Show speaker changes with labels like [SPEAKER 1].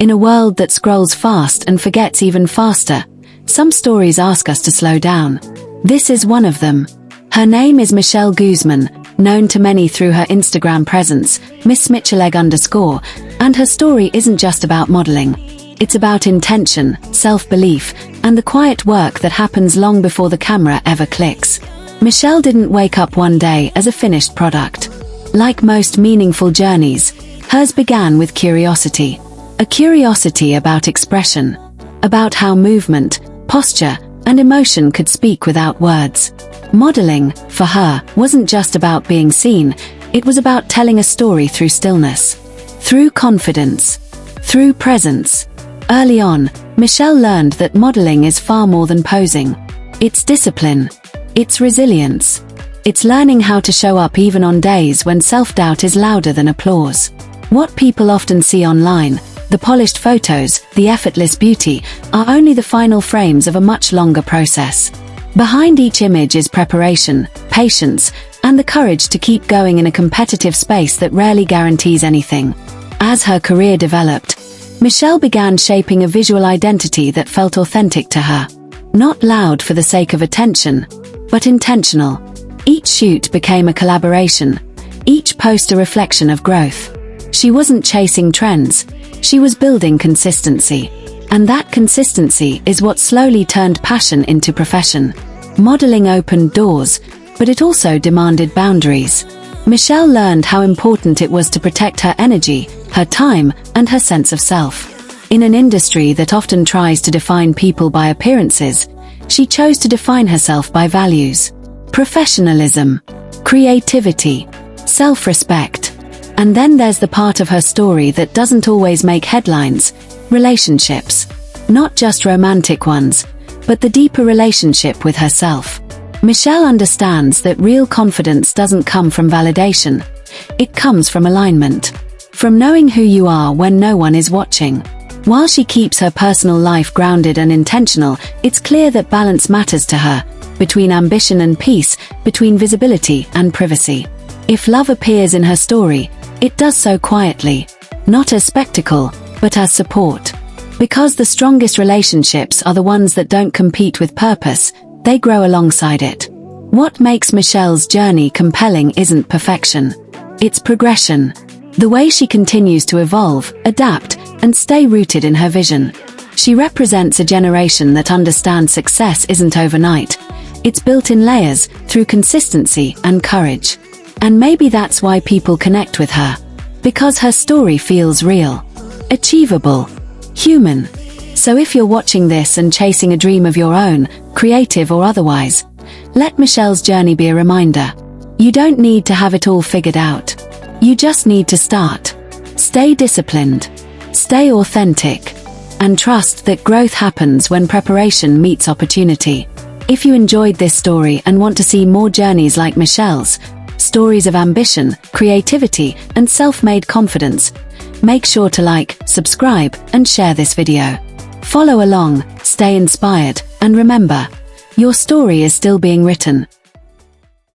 [SPEAKER 1] In a world that scrolls fast and forgets even faster, some stories ask us to slow down. This is one of them. Her name is Michelle Guzman, known to many through her Instagram presence, @MissMichelle_, and her story isn't just about modeling. It's about intention, self-belief, and the quiet work that happens long before the camera ever clicks. Michelle didn't wake up one day as a finished product. Like most meaningful journeys, hers began with curiosity. A curiosity about expression, about how movement, posture, and emotion could speak without words. Modeling, for her, wasn't just about being seen, it was about telling a story through stillness, through confidence, through presence. Early on, Michelle learned that modeling is far more than posing. It's discipline. It's resilience. It's learning how to show up even on days when self-doubt is louder than applause. What people often see online, the polished photos, the effortless beauty, are only the final frames of a much longer process. Behind each image is preparation, patience, and the courage to keep going in a competitive space that rarely guarantees anything. As her career developed, Michelle began shaping a visual identity that felt authentic to her. Not loud for the sake of attention, but intentional. Each shoot became a collaboration, each post a reflection of growth. She wasn't chasing trends, she was building consistency. And that consistency is what slowly turned passion into profession. Modeling opened doors, but it also demanded boundaries. Michelle learned how important it was to protect her energy, her time, and her sense of self. In an industry that often tries to define people by appearances, she chose to define herself by values. Professionalism, creativity, self-respect. And then there's the part of her story that doesn't always make headlines: relationships. Not just romantic ones, but the deeper relationship with herself. Michelle understands that real confidence doesn't come from validation. It comes from alignment. From knowing who you are when no one is watching. While she keeps her personal life grounded and intentional, it's clear that balance matters to her, between ambition and peace, between visibility and privacy. If love appears in her story, it does so quietly, not as spectacle, but as support. Because the strongest relationships are the ones that don't compete with purpose, they grow alongside it. What makes Michelle's journey compelling isn't perfection. It's progression. The way she continues to evolve, adapt, and stay rooted in her vision. She represents a generation that understands success isn't overnight. It's built in layers, through consistency and courage. And maybe that's why people connect with her. Because her story feels real, achievable, human. So if you're watching this and chasing a dream of your own, creative or otherwise, let Michelle's journey be a reminder. You don't need to have it all figured out. You just need to start. Stay disciplined, stay authentic, and trust that growth happens when preparation meets opportunity. If you enjoyed this story and want to see more journeys like Michelle's, stories of ambition, creativity, and self-made confidence, make sure to like, subscribe, and share this video. Follow along, stay inspired, and remember, your story is still being written.